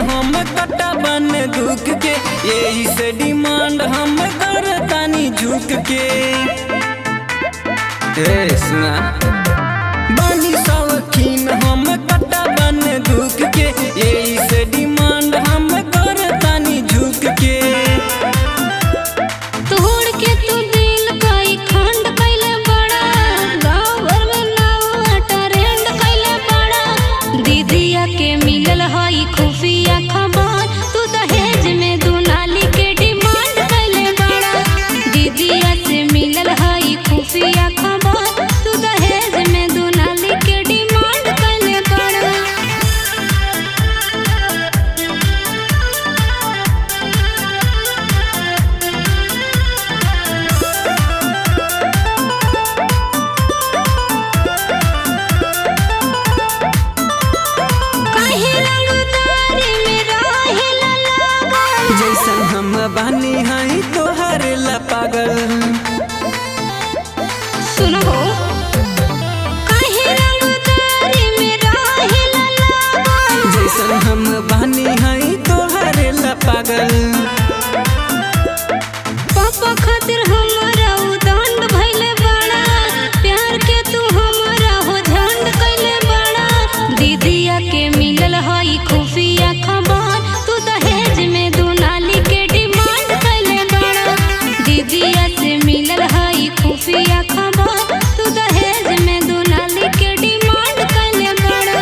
हम कट्टा बन दुख के यही से डिमांड हम करतानी झुक के। सुना बानी शौकीन हम कट्टा बन दुख के यही से डिमांड हम करतानी झुक के। तोड़ के तू दिल कई खंड कैले बड़ा, गाँव भर में नाव ट्रेंड कैले बड़ा। दीदिया के मिलल हई खुफिया खबर, तू दहेज में दुनाली के डिमांड कैले बड़ा। दीदिया से मिलल हई खुफिया खबर, तू दहेज में दुनाली के डिमांड कैले बड़ा। जैसन हम बानी हई तोहर ला पागल। सुनो हो काहे रंगदारी में रहेला लागल। जैसन हम बानी हई तोहर ला पागल। पापा खातिर हमरा उदंड भइले बड़ा, प्यार के तू हमरा हो झंड कैले बड़ा। दीदिया के मिलल हई खुफिया खबर, तू दहेज में दुनाली के डिमांड कैले बड़ा। दीदिया से मिलल हई खुफिया खबर, तू दहेज में दुनाली के डिमांड कैले बड़ा।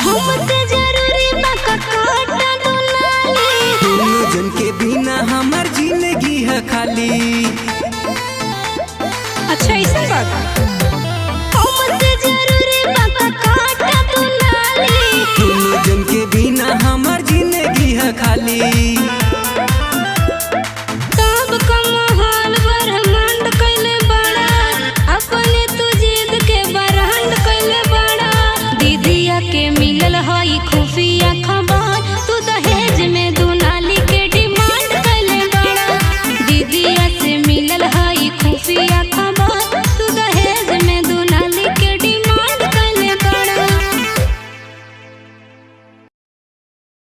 हमसे जरूरी बा काटा दुनाली, दोनों जन के बिना हमार जिंदगी है खाली। अच्छा ऐसा बात हमसे जरूरी बा काटा दुनाली। दोनों जन के बिना हमार जिंदगी है खाली।